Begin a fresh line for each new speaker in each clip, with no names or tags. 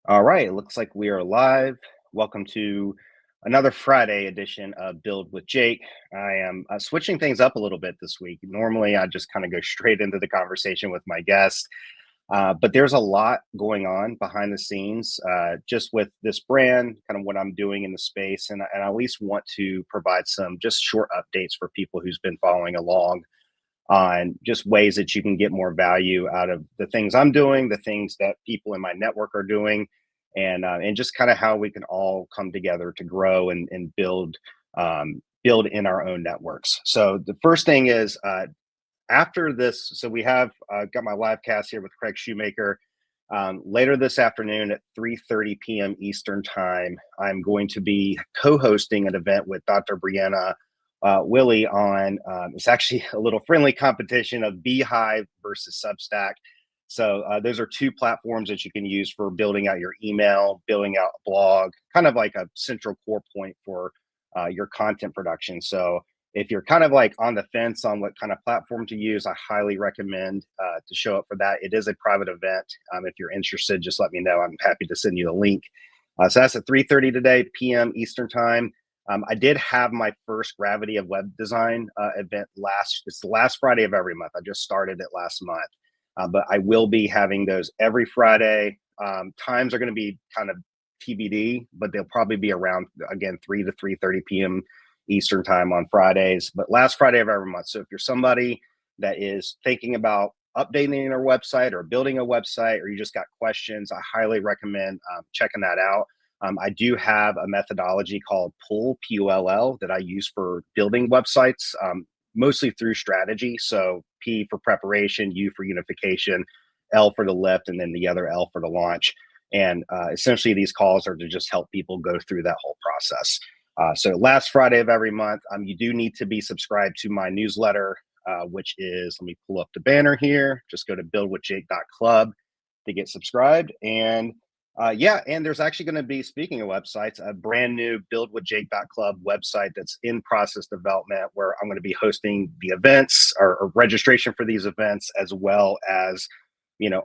All right, it looks like we are live. Welcome to another Friday edition of Build with Jake. I am switching things up a little bit this week. Normally, I just kind of go straight into the conversation with my guest, but there's a lot going on behind the scenes just with this brand, kind of what I'm doing in the space. And I at least want to provide some just short updates for people who's been following along on just ways that you can get more value out of the things I'm doing, the things that people in my network are doing, and just kind of how we can all come together to grow and build in our own networks. So the first thing is after this, so we have got my live cast here with Craig Shoemaker. Later this afternoon at 3:30 p.m. Eastern time, I'm going to be co-hosting an event with Dr. Brianna Willie on it's actually a little friendly competition of Beehive versus Substack. So those are two platforms that you can use for building out your email, building out a blog, kind of like a central core point for your content production. So if you're kind of like on the fence on what kind of platform to use, I highly recommend to show up for that. It is a private event. If you're interested, just let me know. I'm happy to send you the link. So that's at 3:30 today, p.m. Eastern time. I did have my first Gravity of Web Design event it's the last Friday of every month. I just started it last month. But I will be having those every Friday. Times are going to be kind of TBD, but they'll probably be around, again, 3 to 3:30 p.m. Eastern time on Fridays, but last Friday of every month. So if you're somebody that is thinking about updating their website or building a website, or you just got questions, I highly recommend checking that out. I do have a methodology called Pull, Pull, that I use for building websites, mostly through strategy. So P for preparation, U for unification, L for the lift, and then the other L for the launch. And essentially, these calls are to just help people go through that whole process. So last Friday of every month, you do need to be subscribed to my newsletter, which is, let me pull up the banner here. Just go to buildwithjake.club to get subscribed. And and there's actually going to be, speaking of websites, a brand new buildwithjake.club website that's in process development, where I'm going to be hosting the events or registration for these events, as well as,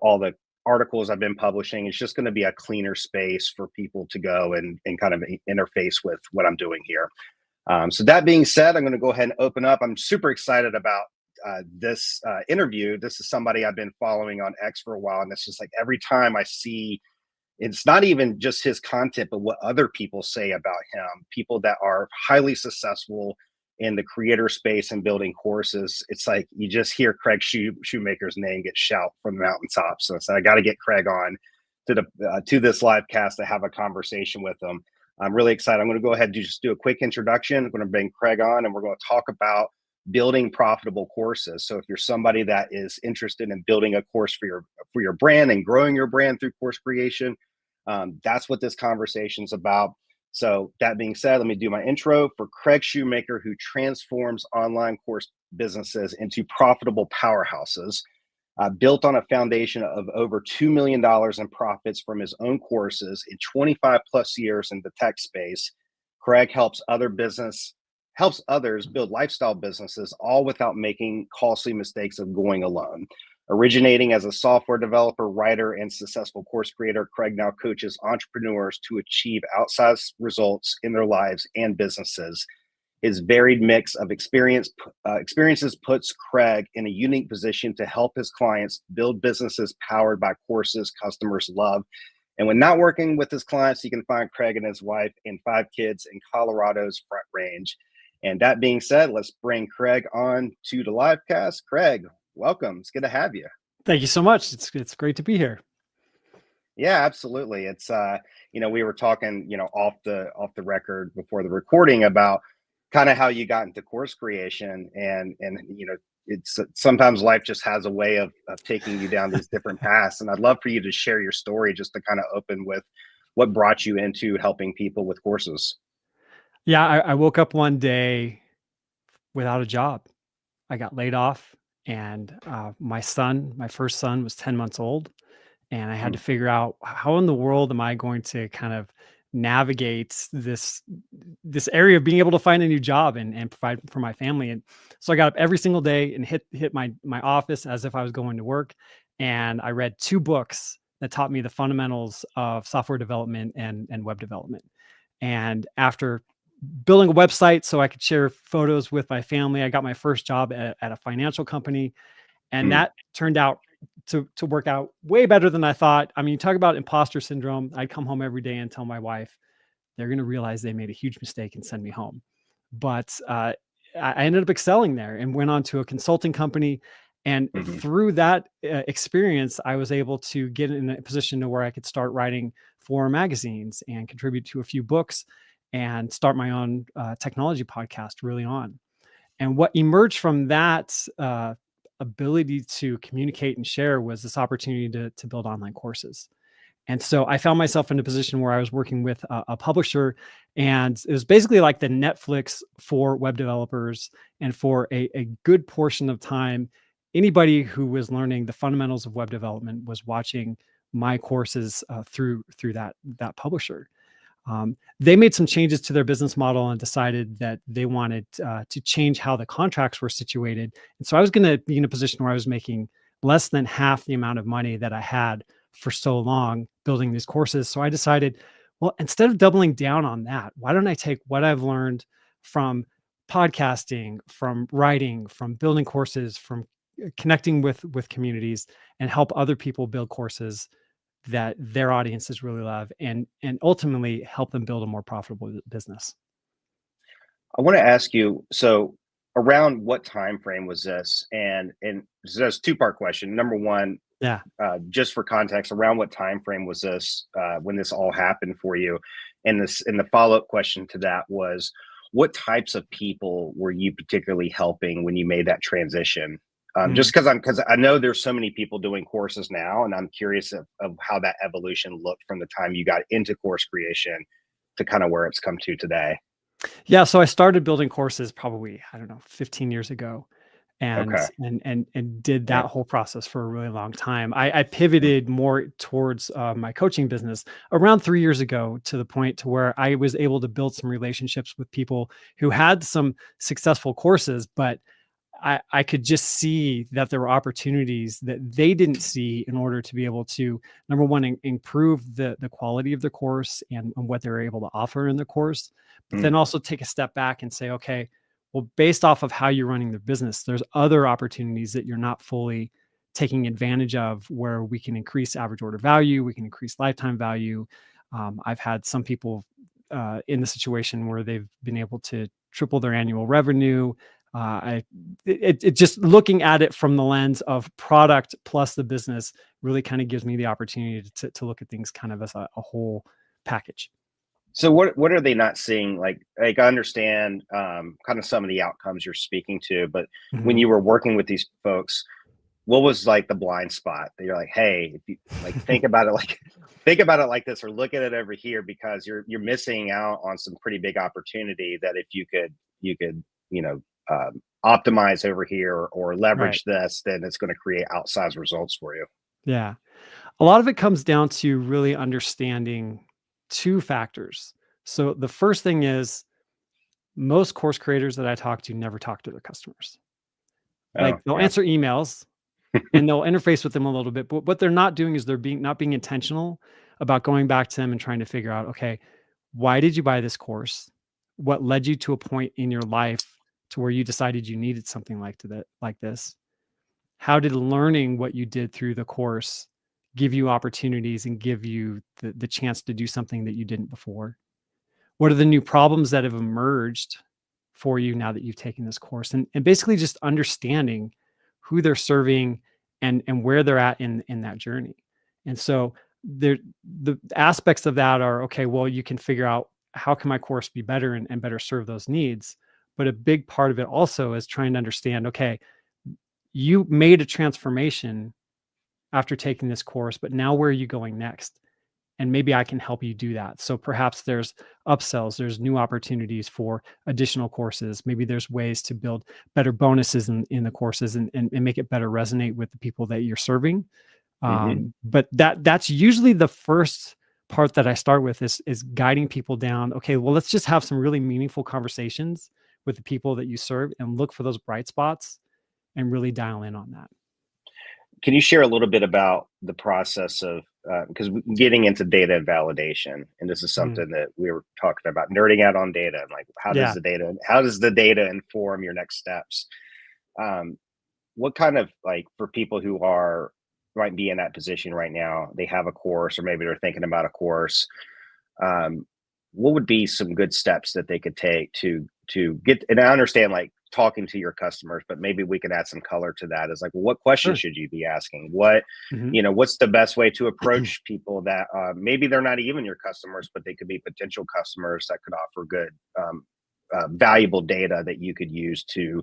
all the articles I've been publishing. It's just going to be a cleaner space for people to go and kind of interface with what I'm doing here. So that being said, I'm going to go ahead and open up. I'm super excited about this interview. This is somebody I've been following on X for a while, and it's just like every time I see, it's not even just his content, but what other people say about him, people that are highly successful in the creator space and building courses. It's like you just hear Craig Shoemaker's name get shout from the mountaintops. So I got to get Craig on to this live cast to have a conversation with him. I'm really excited. I'm going to go ahead and just do a quick introduction. I'm going to bring Craig on, and we're going to talk about building profitable courses. So if you're somebody that is interested in building a course for your brand and growing your brand through course creation, that's what this conversation is about. So that being said, let me do my intro for Craig Shoemaker, who transforms online course businesses into profitable powerhouses. Built on a foundation of over $2 million in profits from his own courses in 25 plus years in the tech space, Craig helps others build lifestyle businesses, all without making costly mistakes of going alone. Originating as a software developer, writer, and successful course creator, Craig now coaches entrepreneurs to achieve outsized results in their lives and businesses. His varied mix of experiences puts Craig in a unique position to help his clients build businesses powered by courses customers love. And when not working with his clients, you can find Craig and his wife and 5 kids in Colorado's Front Range. And that being said, let's bring Craig on to the live cast. Craig, welcome. It's good to have you.
Thank you so much. It's great to be here.
Yeah, absolutely. It's we were talking, off the record before the recording about kind of how you got into course creation, and it's sometimes life just has a way of taking you down these different paths. And I'd love for you to share your story, just to kind of open with what brought you into helping people with courses.
Yeah, I woke up one day without a job. I got laid off, and my first son, was 10 months old, and I had
Mm.
to figure out, how in the world am I going to kind of navigate this area of being able to find a new job and provide for my family. And so I got up every single day and hit my office as if I was going to work, and I read 2 books that taught me the fundamentals of software development and web development. And after building a website so I could share photos with my family, I got my first job at a financial company, and
Mm,
that turned out to work out way better than I thought. I mean, you talk about imposter syndrome. I'd come home every day and tell my wife, they're going to realize they made a huge mistake and send me home. But I ended up excelling there and went on to a consulting company. And
mhm.
through that experience, I was able to get in a position to where I could start writing for magazines and contribute to a few books and start my own technology podcast early on. And what emerged from that ability to communicate and share was this opportunity to build online courses. And so I found myself in a position where I was working with a publisher, and it was basically like the Netflix for web developers. And for a good portion of time, anybody who was learning the fundamentals of web development was watching my courses through that publisher. They made some changes to their business model and decided that they wanted to change how the contracts were situated. And so I was going to be in a position where I was making less than half the amount of money that I had for so long building these courses. So I decided, well, instead of doubling down on that, why don't I take what I've learned from podcasting, from writing, from building courses, from connecting with communities, and help other people build courses that their audiences really love, and ultimately help them build a more profitable business.
I want to ask you, so around what time frame was this? And so that's a two-part question. Number one,
Yeah.
just for context, around what time frame was this when this all happened for you? And the follow-up question to that was, what types of people were you particularly helping when you made that transition?
Mm.
Just because I know there's so many people doing courses now, and I'm curious of how that evolution looked from the time you got into course creation to kind of where it's come to today.
Yeah, so I started building courses probably, I don't know, 15 years ago, and
Okay.
did
Yeah.
that whole process for a really long time. I
Mm,
pivoted more towards my coaching business around 3 years ago, to the point to where I was able to build some relationships with people who had some successful courses, but I could just see that there were opportunities that they didn't see in order to be able to, number one, improve the quality of the course and what they're able to offer in the course, but
mm,
then also take a step back and say, okay, well, based off of how you're running the business, there's other opportunities that you're not fully taking advantage of, where we can increase average order value, we can increase lifetime value. I've had some people in the situation where they've been able to triple their annual revenue. It just looking at it from the lens of product plus the business really kind of gives me the opportunity to look at things kind of as a whole package.
So what are they not seeing? Like I understand kind of some of the outcomes you're speaking to, but when
Mhm.
you were working with these folks, what was like the blind spot that you're like, hey, if you like think about it like think about it like this, or look at it over here, because you're missing out on some pretty big opportunity that if you could you know optimize over here or
Right.
leverage this, then it's going to create outsized results for you.
Yeah. A lot of it comes down to really understanding two factors. So the first thing is, most course creators that I talk to never talk to their customers.
Oh
Like, they'll
yeah.
answer emails and they'll interface with them a little bit, but what they're not doing is they're being not being intentional about going back to them and trying to figure out, okay, why did you buy this course? What led you to a point in your life to where you decided you needed something like this? How did learning what you did through the course give you opportunities and give you the chance to do something that you didn't before? What are the new problems that have emerged for you now that you've taken this course? And basically just understanding who they're serving and where they're at in that journey. And so there the aspects of that are, okay, well, you can figure out, how can my course be better and better serve those needs? But a big part of it also is trying to understand, okay, you made a transformation after taking this course, but now where are you going next? And maybe I can help you do that. So perhaps there's upsells, there's new opportunities for additional courses. Maybe there's ways to build better bonuses in the courses, and make it better resonate with the people that you're serving.
Hmm.
But that's usually the first part that I start with, is guiding people down. Okay, well, let's just have some really meaningful conversations with the people that you serve and look for those bright spots and really dial in on that.
Can you share a little bit about the process of because getting into data and validation, and this is
Mm.
something that we were talking about, nerding out on data, and like
Yeah.
how does the data inform your next steps? Um, what kind of, like, for people who are might be in that position right now, they have a course or maybe they're thinking about a course, um, what would be some good steps that they could take to get, and I understand like talking to your customers, but maybe we could add some color to that, is like, well, what questions
Sure.
should you be asking? What,
Hmm.
you know, what's the best way to approach people that maybe they're not even your customers, but they could be potential customers that could offer good valuable data that you could use to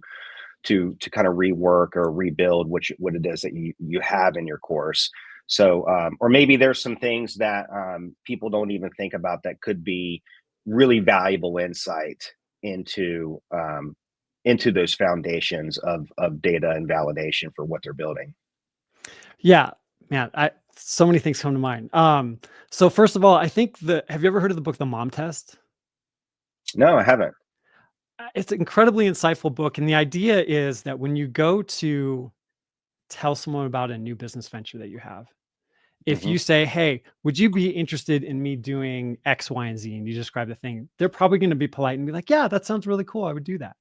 kind of rework or rebuild what it is that you have in your course. So or maybe there's some things that people don't even think about that could be really valuable insight into into those foundations of data and validation for what they're building.
Yeah, man, I so many things come to mind. So first of all, I think have you ever heard of the book The Mom Test?
No, I haven't.
It's an incredibly insightful book, and the idea is that when you go to tell someone about a new business venture that you have, if
Hmm.
you say, "Hey, would you be interested in me doing X, Y, and Z?" and you describe the thing, they're probably going to be polite and be like, "Yeah, that sounds really cool. I would do that."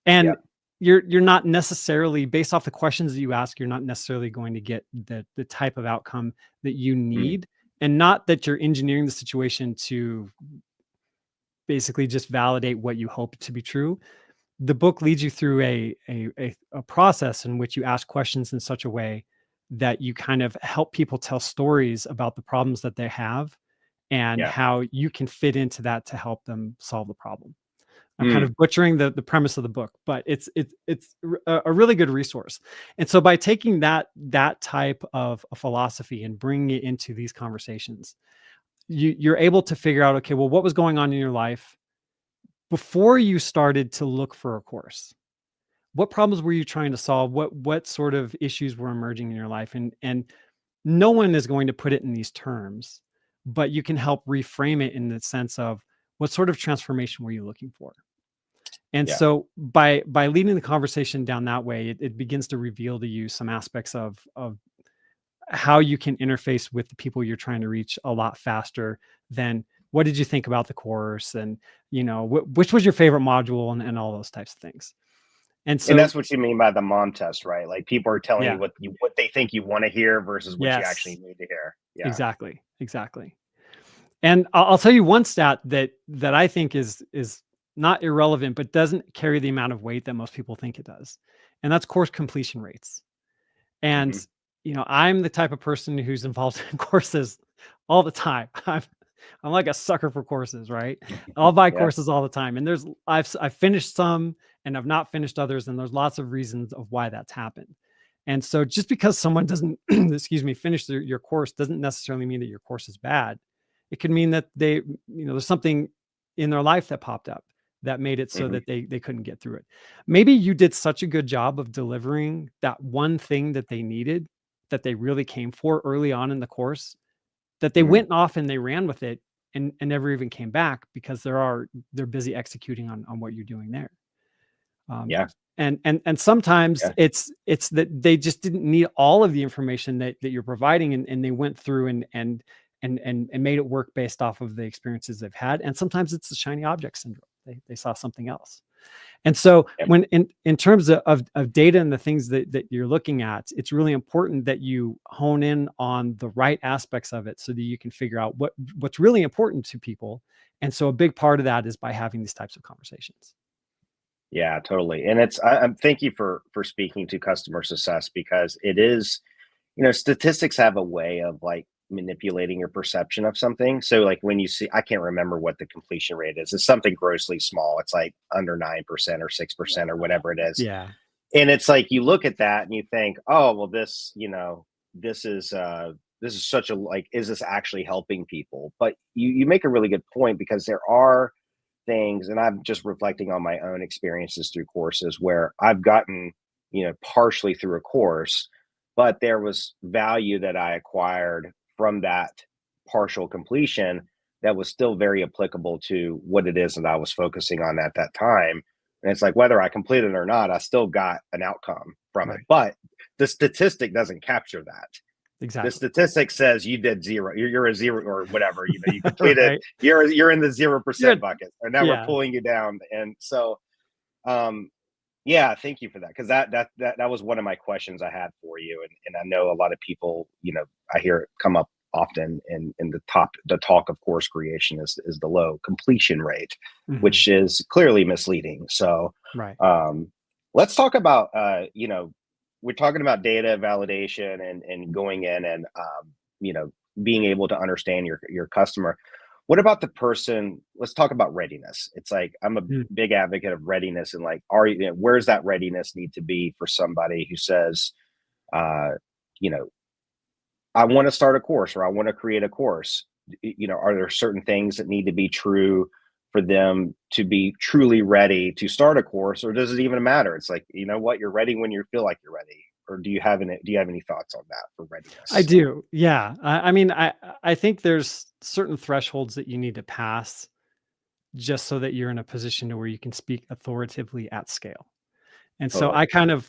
Yeah.
And you're not necessarily based off the questions that you ask, you're not necessarily going to get the type of outcome that you
Mm.
need, and not that you're engineering the situation to basically just validate what you hope to be true. The book leads you through a process in which you ask questions in such a way that you kind of help people tell stories about the problems that they have and
Yeah.
how you can fit into that to help them solve the problem. I'm kind
Mm.
of butchering the premise of the book, but it's a really good resource. And so by taking that type of a philosophy and bringing it into these conversations, you're able to figure out, okay, well, what was going on in your life before you started to look for a course? What problems were you trying to solve? What sort of issues were emerging in your life? And no one is going to put it in these terms, but you can help reframe it in the sense of what sort of transformation were you looking for? And
Yeah.
so by leading the conversation down that way, it begins to reveal to you some aspects of how you can interface with the people you're trying to reach a lot faster than what did you think about the course, and which was your favorite module, and all those types of things. And
And
so
that's what you mean by the mom test, right? Like people are telling you
yeah,
what they think you want to hear versus what you actually
yes,
need to hear. Yeah.
exactly, exactly. And I'll tell you one stat that I think is not irrelevant, but doesn't carry the amount of weight that most people think it does, and that's course completion rates. And,
Hmm.
I'm the type of person who's involved in courses all the time. I'm like a sucker for courses, right? I'll buy
Yeah.
courses all the time. And I've finished some and I've not finished others. And there's lots of reasons of why that's happened. And so just because someone doesn't, excuse me, finish your course doesn't necessarily mean that your course is bad. It could mean that there's something in their life that popped up that made it so
Hmm.
that they couldn't get through it. Maybe you did such a good job of delivering that one thing that they needed, that they really came for early on in the course, that they
Hmm.
went off and they ran with it and never even came back because they're busy executing on what you're doing there. Um,
Yeah.
and sometimes
Yeah.
it's that they just didn't need all of the information that you're providing, and they went through and made it work based off of the experiences they've had. And sometimes it's the shiny object syndrome. They saw something else. And so
Yeah.
when in terms of data and the things that you're looking at, it's really important that you hone in on the right aspects of it so that you can figure out what's really important to people. And so a big part of that is by having these types of conversations.
Yeah, totally. And I'm thank you for speaking to customer success, because it is, you know, statistics have a way of like manipulating your perception of something. So like when you see, I can't remember what the completion rate is. It's something grossly small. It's like under 9% or 6% or whatever it is.
Yeah.
And it's like you look at that and you think, oh, well, this, you know, this is such a, like, is this actually helping people? But you make a really good point, because there are things, and I'm just reflecting on my own experiences through courses where I've gotten, you know, partially through a course, but there was value that I acquired from that partial completion that was still very applicable to what it is that I was focusing on at that time. And it's like whether I completed it or not, I still got an outcome from it.
Right.
But the statistic doesn't capture that. The
Exactly.
statistic says you did zero. You're a zero or whatever. You completed.
Right.
You're in the
You're
0% bucket, and now we're
yeah.
pulling you down. And so, um, yeah, thank you for that, because that was one of my questions I had for you, and I know a lot of people. I hear it come up often in the talk of course creation is the low completion rate,
Mhm.
which is clearly misleading. So,
Right.
um, let's talk about we're talking about data validation and going in and you know being able to understand your customer. What about the person? Let's talk about readiness. It's like I'm a
Mm.
big advocate of readiness, and like, where's that readiness need to be for somebody who says, uh, you know, I want to start a course or I want to create a course. Are there certain things that need to be true for them to be truly ready to start a course, or does it even matter? It's like, what, you're ready when you feel like you're ready. Or do you have any thoughts on that for
I
readiness?
do. Yeah. I mean, I think there's certain thresholds that you need to pass just so that you're in a position to where you can speak authoritatively at scale. And so
Totally.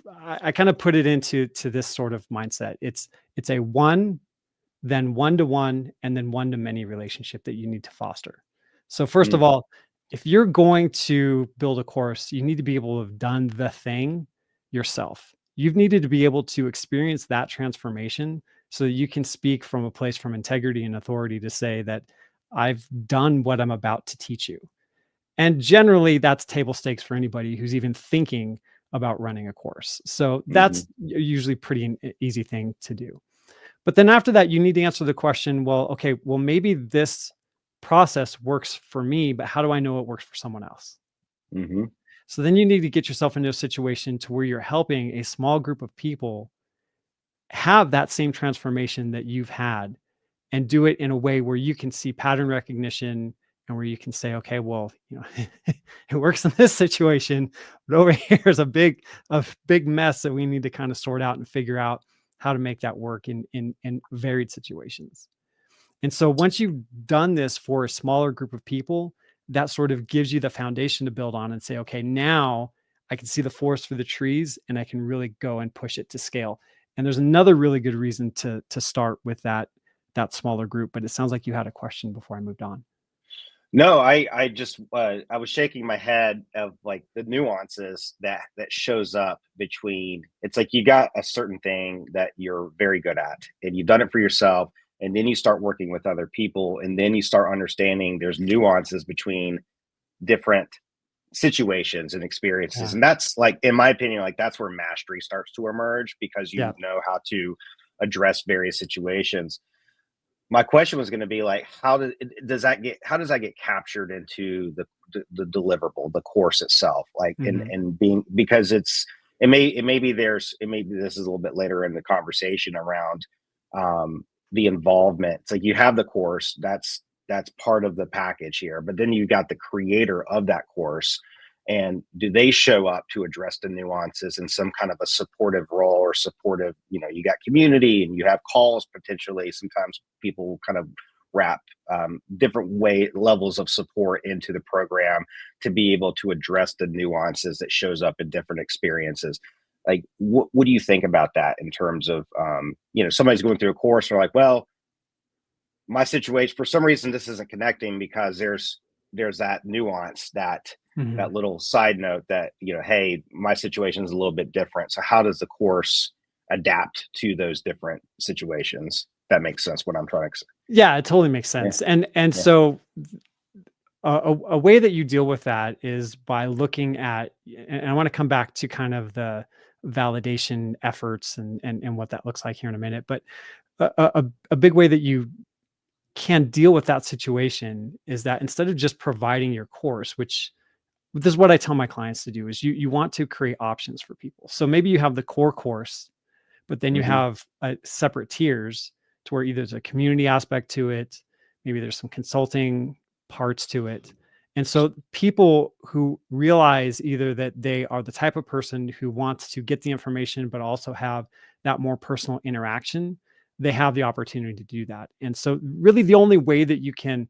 I kind of put it into this sort of mindset. It's a one, then one to one, and then one to many relationship that you need to foster. So first of
Mm,
all, if you're going to build a course, you need to be able to have done the thing yourself. You've needed to be able to experience that transformation so that you can speak from a place from integrity and authority to say that I've done what I'm about to teach you. And generally, that's table stakes for anybody who's even thinking about running a course. So
hmm
that's usually pretty an easy thing to do. But then after that, you need to answer the question, well, okay, well, maybe this process works for me, but how do I know it works for someone else?
hmm
So then you need to get yourself into a situation to where you're helping a small group of people have that same transformation that you've had and do it in a way where you can see pattern recognition and where you can say, okay, well, it works in this situation, but over here is a big mess that we need to kind of sort out and figure out how to make that work in varied situations. And so once you've done this for a smaller group of people, that sort of gives you the foundation to build on and say, okay, now I can see the forest for the trees and I can really go and push it to scale. And there's another really good reason to start with that smaller group, but it sounds like you had a question before I moved on.
No, I just I was shaking my head of like the nuances that shows up between. It's like you got a certain thing that you're very good at, and you've done it for yourself, and then you start working with other people, and then you start understanding there's nuances between different situations and experiences.
Yeah.
And that's like, in my opinion, like that's where mastery starts to emerge, because you
Yeah.
know how to address various situations. My question was going to be like, how does that get captured into the deliverable, the course itself, like, and
Mhm.
and being, because it may be this is a little bit later in the conversation around the involvement. It's like you have the course, that's part of the package here, but then you got the creator of that course, and do they show up to address the nuances in some kind of a supportive role or supportive, you got community and you have calls potentially. Sometimes people kind of wrap different levels of support into the program to be able to address the nuances that shows up in different experiences. Like, what do you think about that in terms of somebody's going through a course and they're like, well, my situation, for some reason this isn't connecting, because there's that nuance, that
Mhm.
little side note that, hey, my situation is a little bit different, so how does the course adapt to those different situations? That makes sense what I'm trying to say.
Yeah, it totally makes
Yeah,
sense. And
yeah.
so a way that you deal with that is by looking at, and I want to come back to kind of the validation efforts and what that looks like here in a minute, but a big way that you can deal with that situation is that instead of just providing your course, which this is what I tell my clients to do, is you want to create options for people. So maybe you have the core course, but then you
hmm
have separate tiers to where either there's a community aspect to it, maybe there's some consulting parts to it. And so people who realize either that they are the type of person who wants to get the information, but also have that more personal interaction, they have the opportunity to do that. And so, really, the only way that you can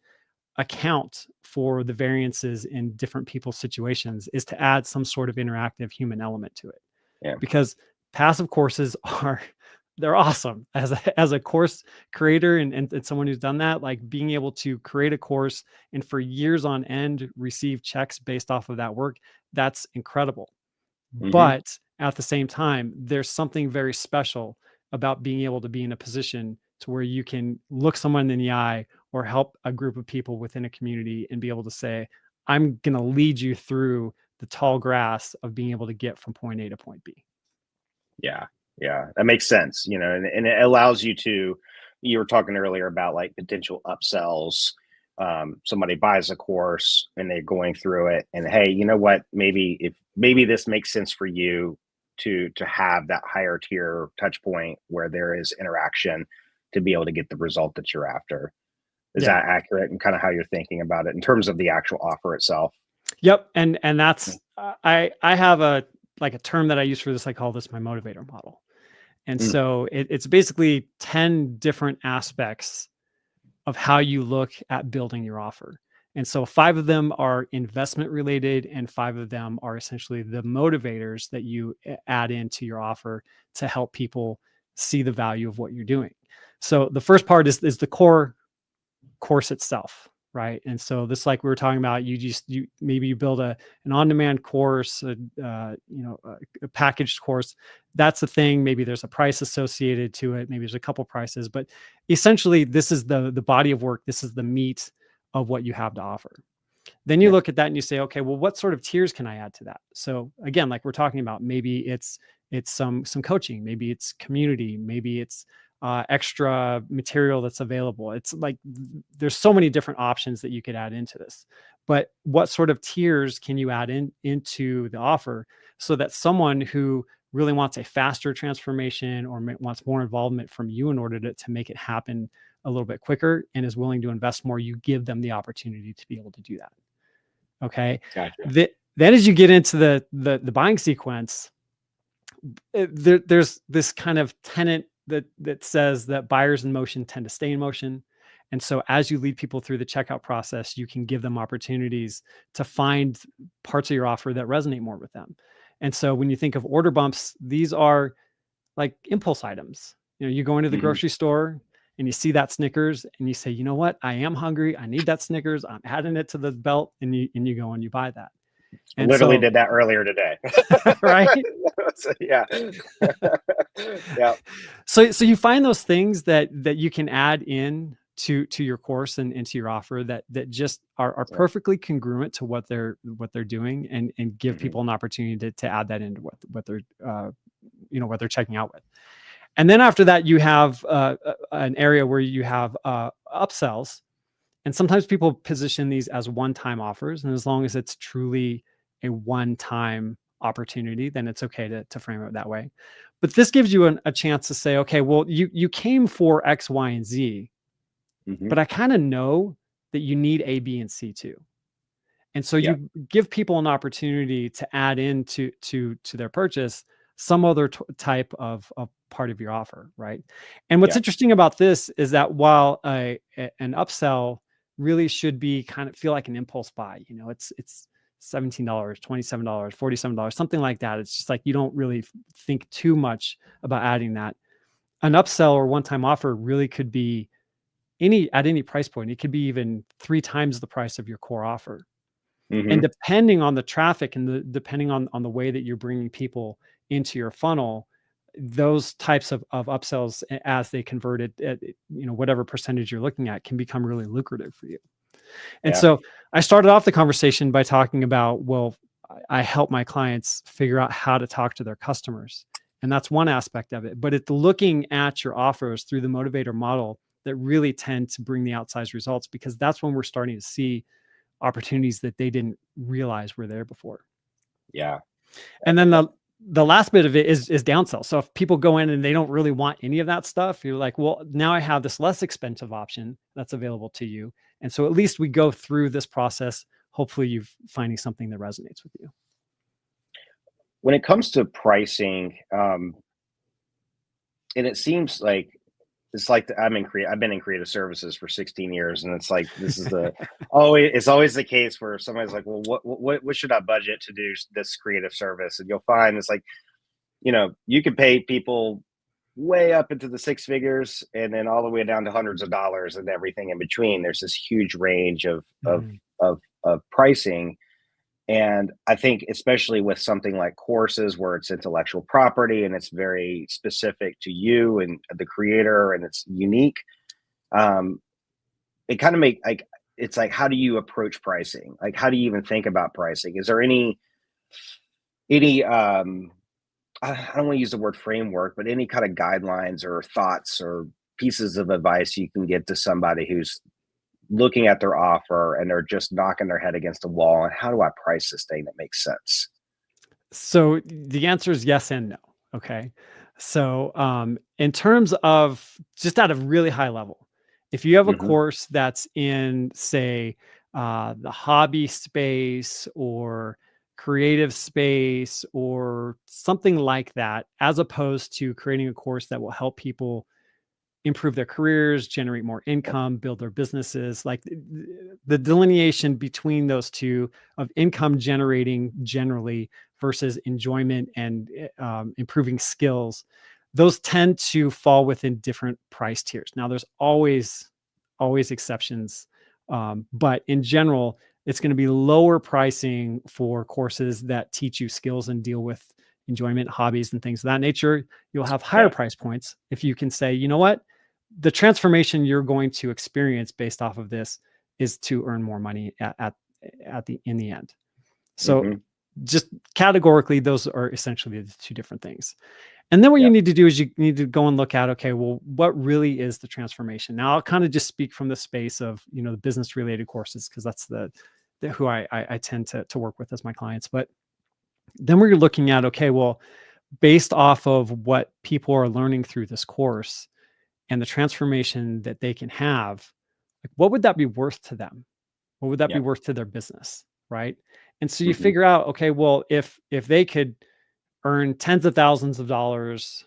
account for the variances in different people's situations is to add some sort of interactive human element to it,
yeah.
because passive courses are they're awesome as a course creator and someone who's done that, like being able to create a course and for years on end receive checks based off of that work. That's incredible.
Hmm.
But at the same time, there's something very special about being able to be in a position to where you can look someone in the eye or help a group of people within a community and be able to say, I'm going to lead you through the tall grass of being able to get from point A to point B.
Yeah, yeah, that makes sense. And it allows you to. You were talking earlier about like potential upsells. Somebody buys a course and they're going through it, and hey, you know what? Maybe this makes sense for you to have that higher tier touch point where there is interaction to be able to get the result that you're after. Is
Yeah.
that accurate and kind of how you're thinking about it in terms of the actual offer itself?
Yep. And that's I have a like a term that I use for this. I call this my motivator model. And
Mm,
so it's basically 10 different aspects of how you look at building your offer. And so 5 of them are investment related, and 5 of them are essentially the motivators that you add into your offer to help people see the value of what you're doing. So the first part is the core course itself, right? And so this, like we were talking about, you maybe you build an on-demand course, a packaged course. That's the thing. Maybe there's a price associated to it. Maybe there's a couple prices, but essentially this is the body of work. This is the meat of what you have to offer. Then you
yeah.
look at that and you say, okay, well, what sort of tiers can I add to that? So again, like we're talking about, maybe it's some coaching, maybe it's community, maybe it's extra material that's available. It's like there's so many different options that you could add into this. But what sort of tiers can you add into the offer so that someone who really wants a faster transformation or wants more involvement from you in order to make it happen a little bit quicker and is willing to invest more, you give them the opportunity to be able to do that. Okay.
Gotcha.
Then as you get into the buying sequence, there's this kind of tenet that says that buyers in motion tend to stay in motion. And so as you lead people through the checkout process, you can give them opportunities to find parts of your offer that resonate more with them. And so when you think of order bumps, these are like impulse items. You go into the
Hmm.
grocery store and you see that Snickers and you say, you know what? I am hungry. I need that Snickers. I'm adding it to the belt, and you go and you buy that. And
Literally
so,
did that earlier today.
right.
So, yeah. Yeah.
So you find those things that you can add in to your course and into your offer that just are
Yeah.
perfectly congruent to what they're doing, and give
Hmm.
people an opportunity to add that into what they're what they're checking out with. And then after that, you have an area where you have upsells. And sometimes people position these as one-time offers. And as long as it's truly a one-time opportunity, then it's okay to frame it that way. But this gives you a chance to say, okay, well, you came for X, Y, and Z,
Hmm.
but I kind of know that you need A, B, and C too. And so
Yeah.
you give people an opportunity to add into their purchase some other type of part of your offer, right? And what's
Yeah.
interesting about this is that while an upsell really should be kind of feel like an impulse buy, it's $17, $27, $47, something like that. It's just like you don't really think too much about adding that. An upsell or one-time offer really could be at any price point. It could be even 3 times the price of your core offer. And
Hmm.
depending on the traffic and depending on the way that you're bringing people into your funnel, those types of upsells, as they convert it at, whatever percentage you're looking at, can become really lucrative for you. And
Yeah.
so I started off the conversation by talking about, well, I help my clients figure out how to talk to their customers. And that's one aspect of it. But it's looking at your offers through the motivator model that really tend to bring the outsized results, because that's when we're starting to see opportunities that they didn't realize were there before.
Yeah.
And then the last bit of it is downsell. So if people go in and they don't really want any of that stuff, you're like, well, now I have this less expensive option that's available to you. And so at least we go through this process. Hopefully you're finding something that resonates with you.
When it comes to pricing, and it seems like I've been in creative services for 16 years, and it's like this is it's always the case where somebody's like, well, what should I budget to do this creative service? And you'll find it's like, you can pay people way up into the six figures and then all the way down to hundreds of dollars and everything in between. There's this huge range
Mhm.
of pricing. And I think especially with something like courses where it's intellectual property and it's very specific to you and the creator and it's unique, um, it kind of make like it's like how do you approach pricing? Like how do you even think about pricing? Is there any I don't want to use the word framework, but any kind of guidelines or thoughts or pieces of advice you can give to somebody who's looking at their offer and they're just knocking their head against the wall and how do I price this thing that makes sense?
So the answer is yes and no. Okay. So, in terms of just at a really high level, if you have a
Hmm.
course that's in, say, the hobby space or creative space or something like that, as opposed to creating a course that will help people improve their careers, generate more income, build their businesses. Like the delineation between those two of income generating generally versus enjoyment and improving skills, those tend to fall within different price tiers. Now, there's always exceptions, but in general, it's going to be lower pricing for courses that teach you skills and deal with enjoyment, hobbies, and things of that nature. You'll have higher
Yeah.
price points if you can say, you know what, the transformation you're going to experience based off of this is to earn more money at the in the end. So
Hmm.
just categorically, those are essentially the two different things. And then what you
Yeah.
need to do is you need to go and look at, okay, well, what really is the transformation? Now I'll kind of just speak from the space of, the business related courses, because that's the who I tend to work with as my clients. But then we're looking at, okay, well, based off of what people are learning through this course, and the transformation that they can have, like what would that be worth to them? What would that be
Yeah.
worth to their business? Right. And so you
Hmm.
figure out, okay, well, if they could earn tens of thousands of dollars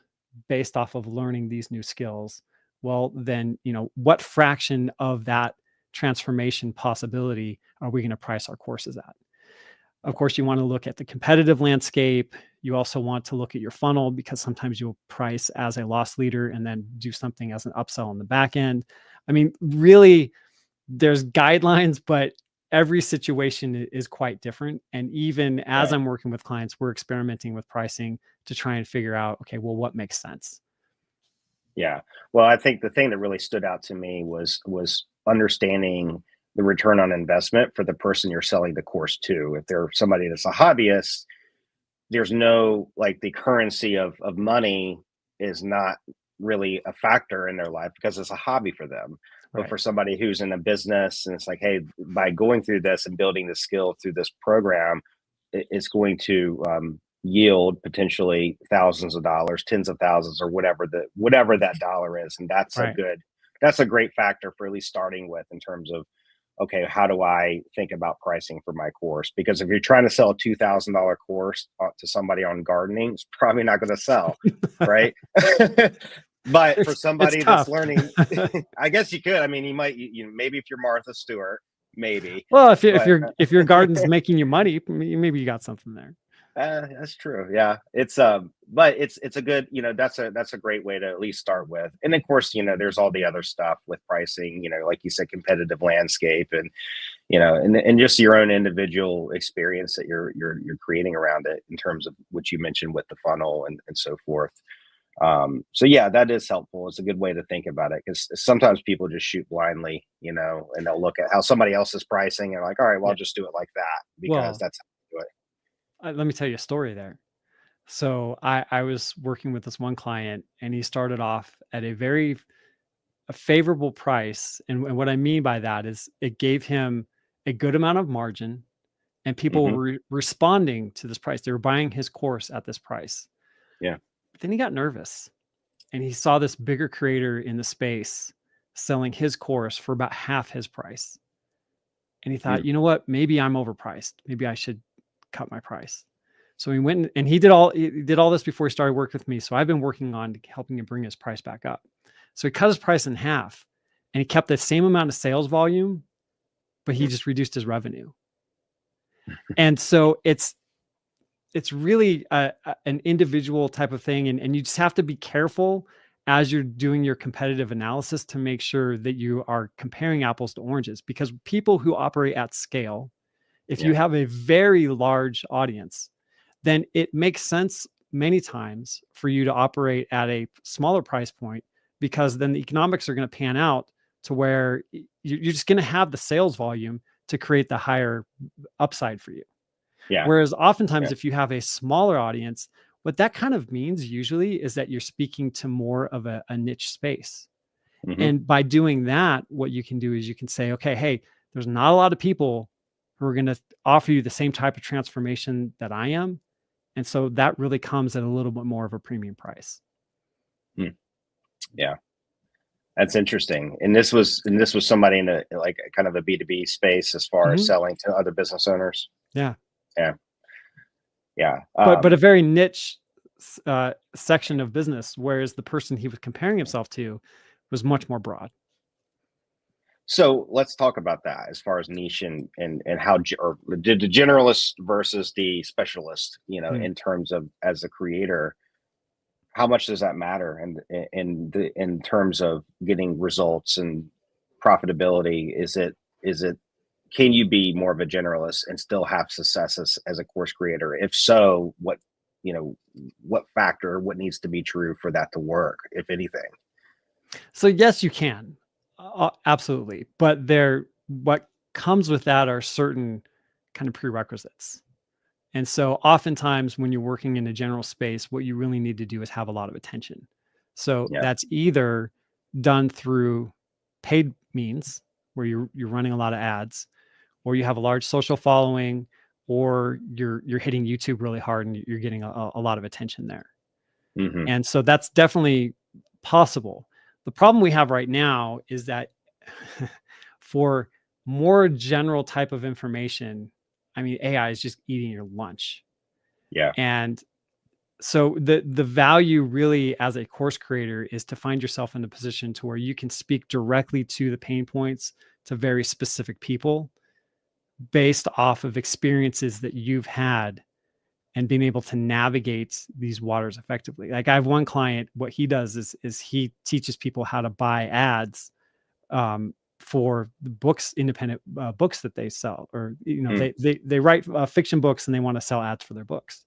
based off of learning these new skills, well, then, what fraction of that transformation possibility are we going to price our courses at? Of
Yeah.
course, you want to look at the competitive landscape. You also want to look at your funnel, because sometimes you'll price as a loss leader and then do something as an upsell on the back end. I mean, really, there's guidelines, but every situation is quite different. And even as
Right.
I'm working with clients, we're experimenting with pricing to try and figure out, okay, well, what makes sense?
Yeah. Well, I think the thing that really stood out to me was understanding the return on investment for the person you're selling the course to. If they're somebody that's a hobbyist, there's no like the currency of money is not really a factor in their life because it's a hobby for them. But
Right.
for somebody who's in a business and it's like, hey, by going through this and building the skill through this program, it's going to yield potentially thousands of dollars, tens of thousands, or whatever that dollar is, and
Right.
that's a great factor for at least starting with in terms of okay, how do I think about pricing for my course? Because if you're trying to sell a $2,000 course to somebody on gardening, it's probably not going to sell, right? But for
It's
somebody that's
tough.
learning, I guess you could. I mean, you might, maybe if you're Martha Stewart, maybe,
Well,
but
if your garden's making you money, maybe you got something there.
that's true. Yeah, but it's a good, that's a great way to at least start with. And of course, there's all the other stuff with pricing. Like you said, competitive landscape, and and just your own individual experience that you're creating around it in terms of what you mentioned with the funnel and so forth. So yeah, that is helpful. It's a good way to think about it because sometimes people just shoot blindly, and they'll look at how somebody else is pricing and like, all right, well, I'll
Yeah.
just do it like that because
Well,
that's how I do it.
let me tell you a story there. So I was working with this one client, and he started off at a favorable price. And what I mean by that is it gave him a good amount of margin, and people
Hmm.
were responding to this price. They were buying his course at this price.
Yeah.
But then he got nervous, and he saw this bigger creator in the space selling his course for about half his price. And he thought,
Mm.
you know what? Maybe I'm overpriced. Maybe I should cut my price. So he went and he did all this before he started working with me. So I've been working on helping him bring his price back up. So he cut his price in half, and he kept the same amount of sales volume, but he
Mm.
just reduced his revenue. And so it's really an individual type of thing, and you just have to be careful as you're doing your competitive analysis to make sure that you are comparing apples to oranges, because people who operate at scale, if you
Yeah.
have a very large audience, then it makes sense many times for you to operate at a smaller price point, because then the economics are going to pan out to where you're just going to have the sales volume to create the higher upside for you.
Yeah.
Whereas oftentimes,
Yeah.
if you have a smaller audience, what that kind of means usually is that you're speaking to more of a niche space.
Hmm.
And by doing that, what you can do is you can say, okay, hey, there's not a lot of people who are going to offer you the same type of transformation that I am. And so that really comes at a little bit more of a premium price.
Yeah. That's interesting. And this was somebody in a like kind of a B2B space as far as
Mhm.
selling to other business owners.
Yeah.
Yeah. Yeah.
But a very niche section of business, whereas the person he was comparing himself to was much more broad.
So let's talk about that as far as niche and how or the generalist versus the specialist,
Mm.
in terms of as a creator, how much does that matter in terms of getting results and profitability? Is it can you be more of a generalist and still have success as a course creator? If so, you know, what factor, what needs to be true for that to work, if anything?
So yes, you can, absolutely. But what comes with that are certain kind of prerequisites. And so oftentimes when you're working in a general space, what you really need to do is have a lot of attention. So
Yeah.
that's either done through paid means, where you're running a lot of ads, or you have a large social following, or you're hitting YouTube really hard and you're getting a lot of attention there.
Hmm.
And so that's definitely possible. The problem we have right now is that for more general type of information, I mean, AI is just eating your lunch.
Yeah.
And so the value really as a course creator is to find yourself in a position to where you can speak directly to the pain points to very specific people based off of experiences that you've had and being able to navigate these waters effectively. Like I have one client, what he does is he teaches people how to buy ads for the books, independent books that they sell, or they write fiction books and they want to sell ads for their books.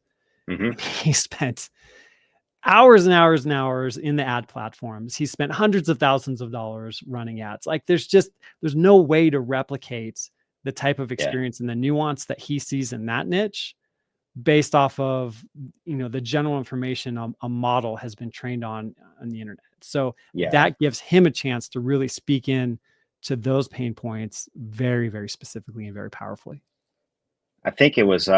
Hmm.
And he spent hours and hours and hours in the ad platforms. He spent hundreds of thousands of dollars running ads. Like there's no way to replicate the type of
Yeah.
experience and the nuance that he sees in that niche based off of the general information a model has been trained on the internet. So
Yeah.
that gives him a chance to really speak in to those pain points very, very specifically and very powerfully.
I think it was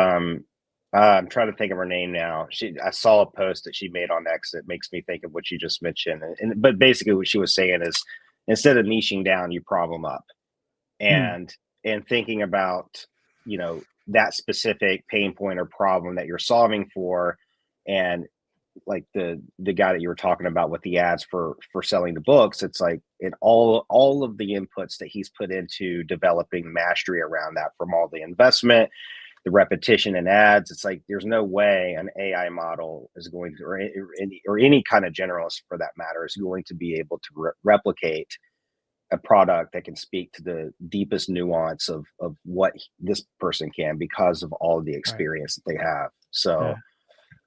I'm trying to think of her name now. I saw a post that she made on X that makes me think of what you just mentioned. But basically what she was saying is, instead of niching down, you problem up.
Hmm.
And thinking about, that specific pain point or problem that you're solving for. And like the guy that you were talking about with the ads for selling the books, it's like in all of the inputs that he's put into developing mastery around that, from all the investment, the repetition in ads, it's like there's no way an AI model is going to, or any kind of generalist for that matter, is going to be able to replicate a product that can speak to the deepest nuance of what this person can, because of all of the
Right.
experience that they have. So,
Yeah.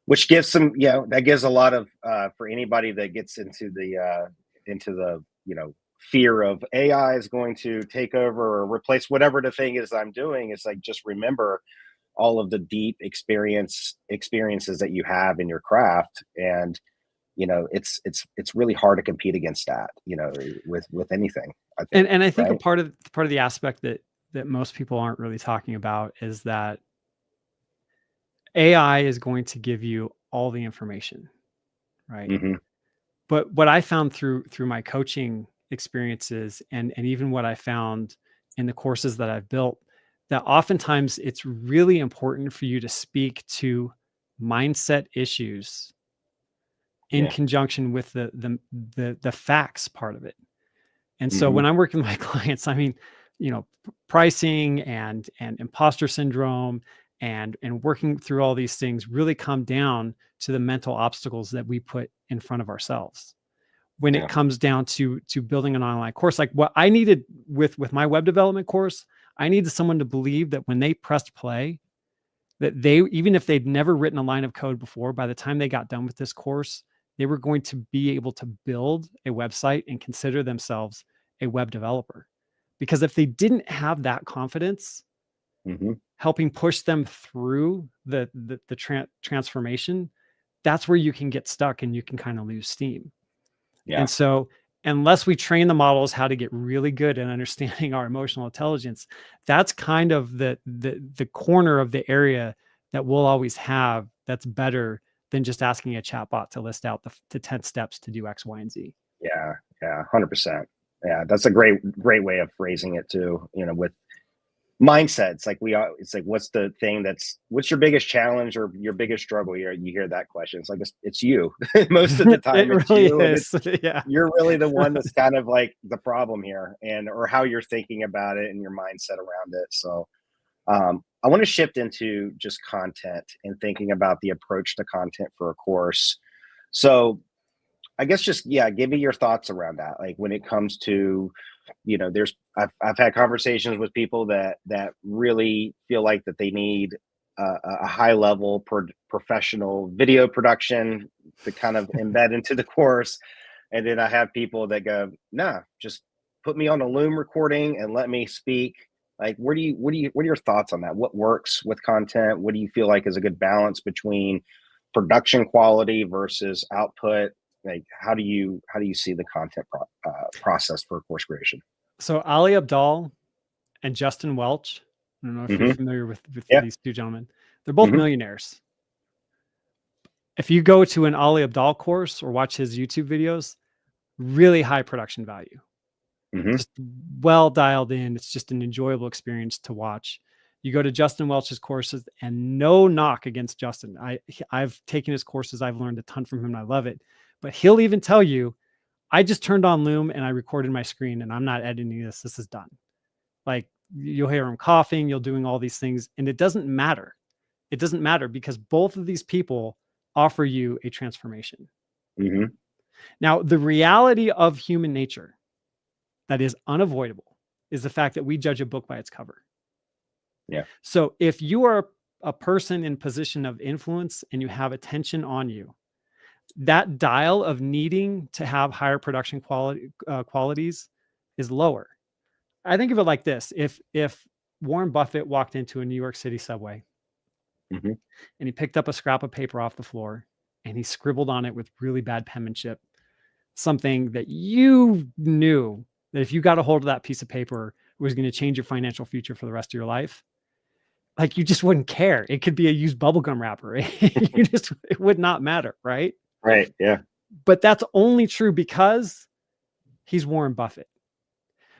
which gives some, that gives a lot of, for anybody that gets into the fear of AI is going to take over or replace whatever the thing is I'm doing. It's like, just remember all of the deep experiences that you have in your craft. And it's really hard to compete against that, with anything, I think,
And I think a
right?
part of the aspect that most people aren't really talking about is that AI is going to give you all the information, right?
Hmm.
But what I found through my coaching experiences and even what I found in the courses that I've built, that oftentimes it's really important for you to speak to mindset issues in
Yeah.
conjunction with the facts part of it. And so
Hmm.
when I'm working with my clients, I mean, pricing and imposter syndrome and working through all these things really come down to the mental obstacles that we put in front of ourselves. when it
Yeah.
comes down to building an online course. Like what I needed with my web development course, I needed someone to believe that when they pressed play, that they, even if they'd never written a line of code before, by the time they got done with this course, they were going to be able to build a website and consider themselves a web developer. Because if they didn't have that confidence,
Hmm.
helping push them through the transformation, that's where you can get stuck and you can kind of lose steam.
Yeah.
And so, unless we train the models how to get really good at understanding our emotional intelligence, that's kind of the corner of the area that we'll always have that's better than just asking a chatbot to list out the 10 steps to do X, Y, and Z.
Yeah. Yeah. 100%. Yeah. That's a great way of phrasing it too. With mindsets, like it's like, what's your biggest challenge or your biggest struggle? You hear that question. It's like, it's you. Most of the
It
time it's
really
you. And
is. Yeah.
you're really the one that's kind of like the problem here, or how you're thinking about it and your mindset around it. So I want to shift into just content and thinking about the approach to content for a course. So I guess just, yeah, give me your thoughts around that. Like when it comes to, I've had conversations with people that really feel like that they need a high level professional video production to kind of embed into the course. And then I have people that go, nah, just put me on a Loom recording and let me speak. Like, what are your thoughts on that? What works with content? What do you feel like is a good balance between production quality versus output? Like, how do you see the content process for course creation?
So Ali Abdaal and Justin Welch, I don't know if you're
Hmm.
familiar with
Yeah.
these two gentlemen. They're both
Hmm.
millionaires. If you go to an Ali Abdaal course or watch his YouTube videos, really high production value,
Hmm.
just well dialed in. It's just an enjoyable experience to watch. You go to Justin Welch's courses, and no knock against Justin. I've taken his courses. I've learned a ton from him and I love it. But he'll even tell you, I just turned on Loom and I recorded my screen and I'm not editing this. This is done. Like you'll hear him coughing, you'll doing all these things, and it doesn't matter. It doesn't matter because both of these people offer you a transformation.
Hmm.
Now, the reality of human nature that is unavoidable is the fact that we judge a book by its cover.
Yeah.
So if you are a person in position of influence and you have attention on you, that dial of needing to have higher production qualities is lower. I think of it like this: if Warren Buffett walked into a New York City subway
Hmm.
and he picked up a scrap of paper off the floor and he scribbled on it with really bad penmanship, something that you knew that if you got a hold of that piece of paper was going to change your financial future for the rest of your life, like you just wouldn't care. It could be a used bubblegum wrapper. It would not matter, right?
Right. Yeah.
But that's only true because he's Warren Buffett.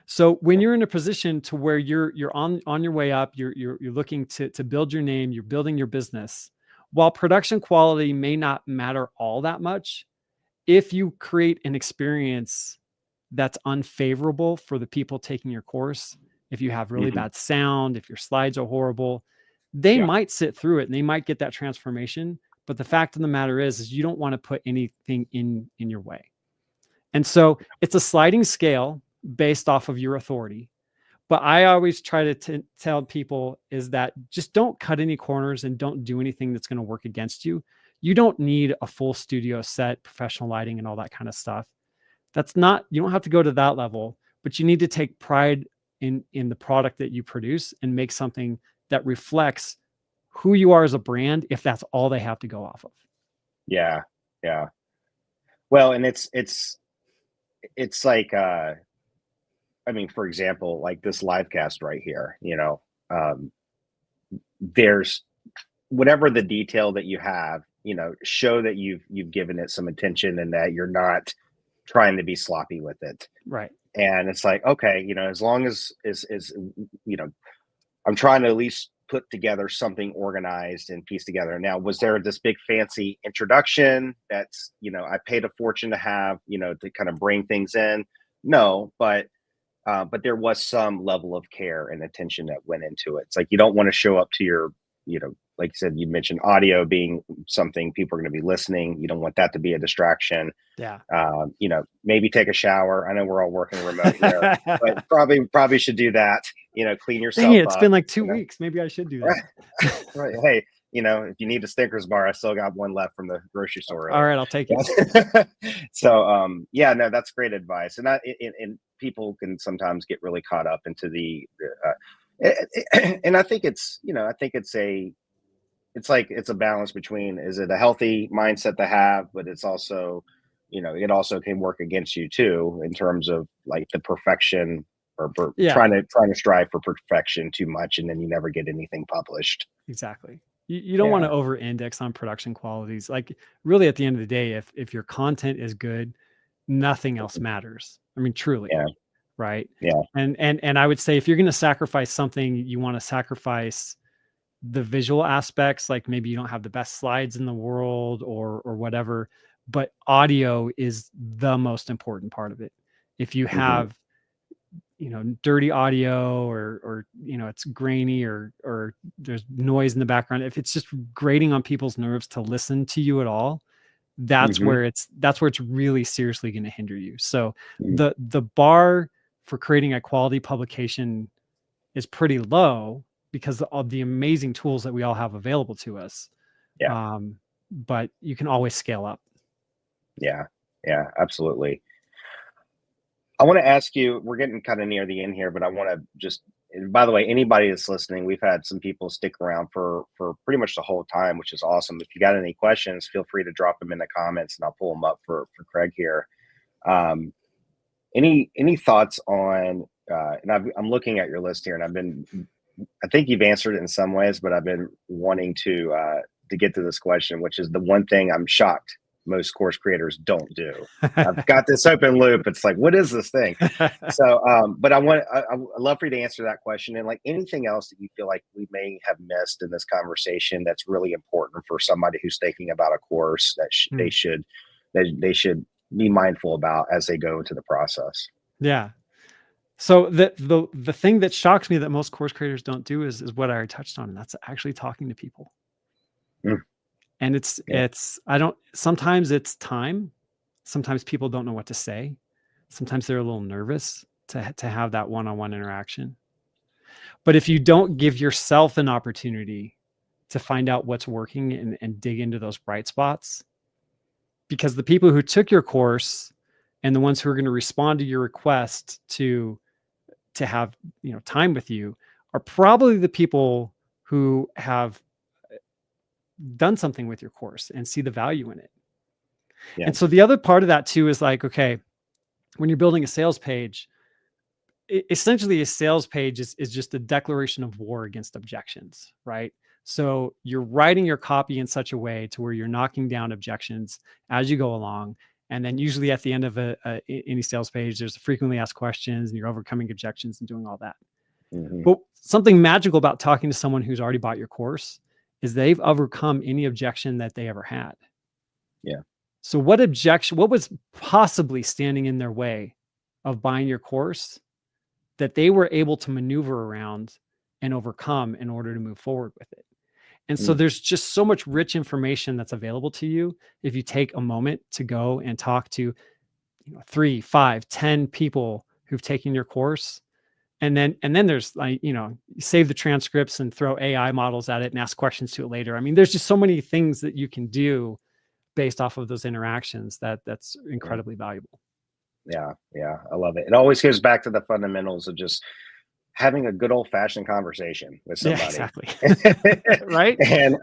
So when you're in a position to where you're on your way up, you're looking to build your name, you're building your business, while production quality may not matter all that much, if you create an experience that's unfavorable for the people taking your course, if you have really
Hmm.
bad sound, if your slides are horrible, they
Yeah.
might sit through it and they might get that transformation. But the fact of the matter is you don't want to put anything in your way. And so it's a sliding scale based off of your authority. But I always try to tell people is that just don't cut any corners and don't do anything that's going to work against you. You don't need a full studio set, professional lighting, and all that kind of stuff. That's not, you don't have to go to that level, but you need to take pride in the product that you produce and make something that reflects who you are as a brand, if that's all they have to go off of.
Yeah. Yeah. Well, and it's like, I mean, for example, like this live cast right here, um, there's whatever the detail that you have, show that you've given it some attention and that you're not trying to be sloppy with it.
Right.
And it's like, okay, as long as you know, I'm trying to at least put together something organized and piece together. Now, was there this big fancy introduction that's, I paid a fortune to have, to kind of bring things in? No, but there was some level of care and attention that went into it. It's like you don't want to show up to your, like you said, you mentioned audio being something people are going to be listening. You don't want that to be a distraction.
Yeah.
Maybe take a shower. I know we're all working remote here, but probably should do that. Clean
Dang
yourself
it, it's
up.
been like 2 weeks. Maybe I should do
Right,
that.
right. Hey, if you need a Snickers bar, I still got one left from the grocery store
All
earlier.
right, I'll take it.
So, yeah, no, that's great advice. And people can sometimes get really caught up into and I think it's a balance between, is it a healthy mindset to have, but it's also, it also can work against you too, in terms of like the perfection, or
Yeah,
trying to strive for perfection too much, and then you never get anything published.
exactly. You don't want
Yeah.
to over index on production qualities. Like, really, at the end of the day, if your content is good, nothing else matters. I mean, truly,
Yeah.
right?
Yeah.
And I would say, if you're going to sacrifice something, you want to sacrifice the visual aspects. Like, maybe you don't have the best slides in the world, or whatever, but audio is the most important part of it. If you
Hmm.
have, dirty audio, or it's grainy, or there's noise in the background, if it's just grating on people's nerves to listen to you at all,
Hmm.
that's where it's really seriously going to hinder you. So
Hmm.
the bar for creating a quality publication is pretty low, because of the amazing tools that we all have available to us.
Yeah.
um, but you can always scale up.
Yeah. Yeah. Absolutely. I want to ask you, we're getting kind of near the end here, but I want to just, and by the way, anybody that's listening, we've had some people stick around for pretty much the whole time, which is awesome. If you got any questions, feel free to drop them in the comments, and I'll pull them up for Craig here. Um, any thoughts on, and I'm looking at your list here, and I think you've answered it in some ways, but I've been wanting to get to this question, which is the one thing I'm shocked most course creators don't do. I've got this open loop. It's like, what is this thing? So, but I'd love for you to answer that question, and like anything else that you feel like we may have missed in this conversation that's really important for somebody who's thinking about a course that
Hmm.
they should be mindful about as they go into the process.
Yeah. So the thing that shocks me that most course creators don't do is what I already touched on, and that's actually talking to people.
Mm.
And
Yeah.
I don't, sometimes it's time. Sometimes people don't know what to say. Sometimes they're a little nervous to have that one-on-one interaction. But if you don't give yourself an opportunity to find out what's working, and dig into those bright spots, because the people who took your course, and the ones who are going to respond to your request to have, time with you, are probably the people who have done something with your course and see the value in it.
Yeah.
And so the other part of that too is like, okay, when you're building a sales page, essentially a sales page is just a declaration of war against objections, right? So you're writing your copy in such a way to where you're knocking down objections as you go along. And then usually at the end of any sales page, there's frequently asked questions, and you're overcoming objections and doing all that.
Hmm.
But something magical about talking to someone who's already bought your course is they've overcome any objection that they ever had.
Yeah.
So what was possibly standing in their way of buying your course that they were able to maneuver around and overcome in order to move forward with it? And so
Mm.
there's just so much rich information that's available to you if you take a moment to go and talk to 3, 5, 10 people who've taken your course. And then there's, like, save the transcripts and throw AI models at it and ask questions to it later. I mean, there's just so many things that you can do based off of those interactions that's
Yeah.
incredibly valuable.
Yeah. Yeah. I love it. It always goes back to the fundamentals of just having a good old fashioned conversation with
Yeah,
somebody.
exactly. Right?
and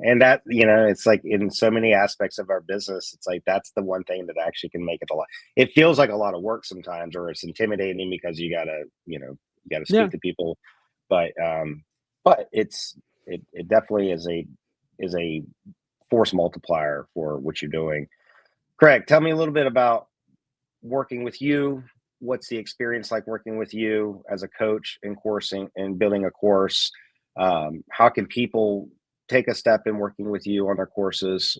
and that, it's like in so many aspects of our business, it's like that's the one thing that actually can make it a lot. It feels like a lot of work sometimes, or it's intimidating because you gotta
Yeah.
speak to people. But it definitely is a force multiplier for what you're doing. Craig, tell me a little bit about working with you. What's the experience like working with you as a coach in coursing and building a course? How can people take a step in working with you on their courses?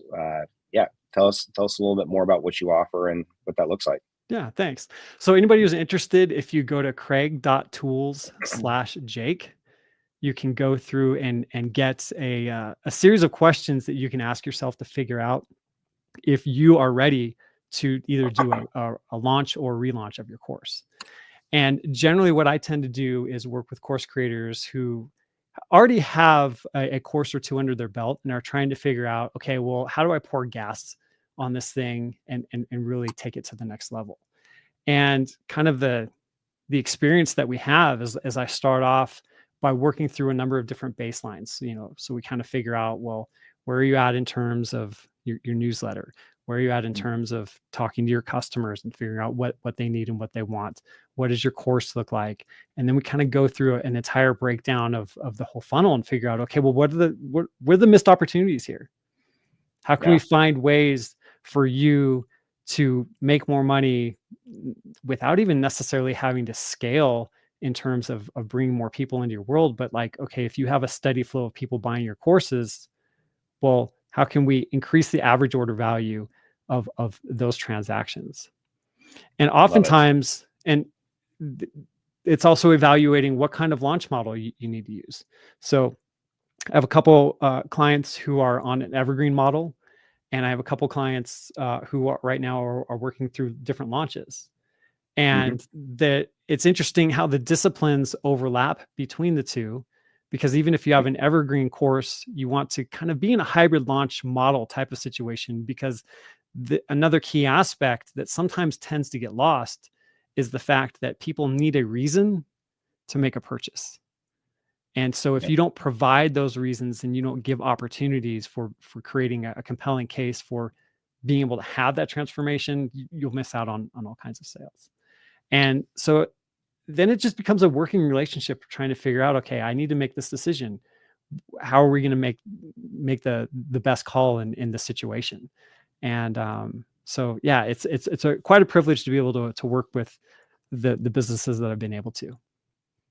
Yeah, tell us a little bit more about what you offer and what that looks like.
Yeah, thanks. So anybody who's interested, if you go to craig.tools/Jake, you can go through and get a series of questions that you can ask yourself to figure out if you are ready to either do a launch or relaunch of your course. And generally what I tend to do is work with course creators who already have a course or two under their belt and are trying to figure out, okay, well, how do I pour gas on this thing and really take it to the next level? And kind of the experience that we have as I start off by working through a number of different baselines, so we kind of figure out, well, where are you at in terms of your newsletter? Where are you at in terms of talking to your customers and figuring out what they need and what they want? What does your course look like? And then we kind of go through an entire breakdown of the whole funnel and figure out, okay, well, what are the missed opportunities here? How can we find ways for you to make more money without even necessarily having to scale in terms of bringing more people into your world? But like, okay, if you have a steady flow of people buying your courses, well, how can we increase the average order value of those transactions? And oftentimes, and it's also evaluating what kind of launch model you need to use. So I have a couple clients who are on an evergreen model, and I have a couple clients who are, right now are working through different launches. And that it's interesting how the disciplines overlap between the two, because even if you have an evergreen course, you want to kind of be in a hybrid launch model type of situation, because another key aspect that sometimes tends to get lost is the fact that people need a reason to make a purchase. And so if you don't provide those reasons and you don't give opportunities for creating a compelling case for being able to have that transformation, you'll miss out on all kinds of sales. And so then it just becomes a working relationship trying to figure out, okay, I need to make this decision. How are we going to make the best call in this situation? And so, yeah, it's quite a privilege to be able to work with the businesses that I've been able to.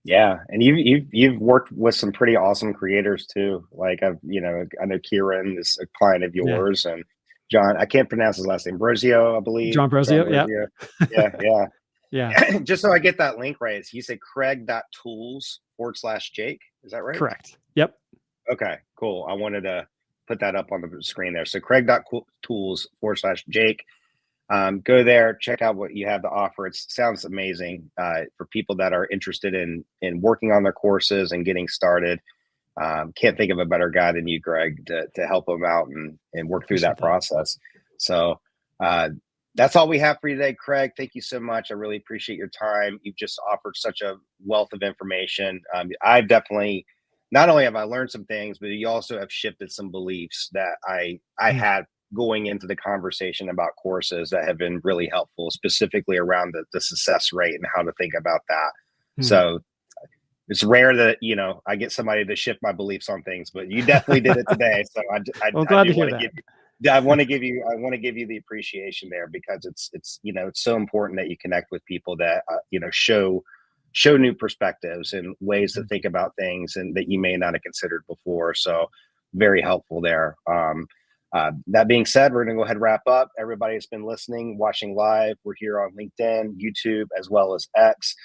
Yeah, and you've worked with some pretty awesome creators too. Like I know Kieran is a client of yours, and John, I can't pronounce his last name, Brosio, I believe.
John Brosio, yeah.
Yeah.
Yeah.
Just so I get that link right, you say Craig.tools/Jake. Is that right?
Correct. Yep.
Okay, cool. I wanted to put that up on the screen there. So Craig.tools/Jake. Go there, check out what you have to offer. It sounds amazing for people that are interested in working on their courses and getting started. Can't think of a better guy than you, Greg, to help them out and work through that process. So that's all we have for you today, Craig. Thank you so much. I really appreciate your time. You've just offered such a wealth of information. I've definitely, not only have I learned some things, but you also have shifted some beliefs that I had going into the conversation about courses that have been really helpful, specifically around the success rate and how to think about that. So it's rare that, I get somebody to shift my beliefs on things, but you definitely did it today. So
I'm glad to hear that.
I want to give you the appreciation there, because it's so important that you connect with people that, show new perspectives and ways to think about things and that you may not have considered before. So very helpful there. That being said, we're going to go ahead and wrap up. Everybody that's been listening, watching live, we're here on LinkedIn, YouTube, as well as X.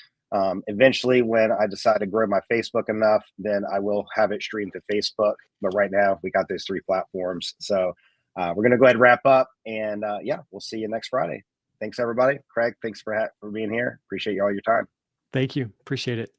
Eventually, when I decide to grow my Facebook enough, then I will have it streamed to Facebook. But right now, we got those 3 platforms. So we're going to go ahead and wrap up. And we'll see you next Friday. Thanks, everybody. Craig, thanks for being here. Appreciate all your time.
Thank you. Appreciate it.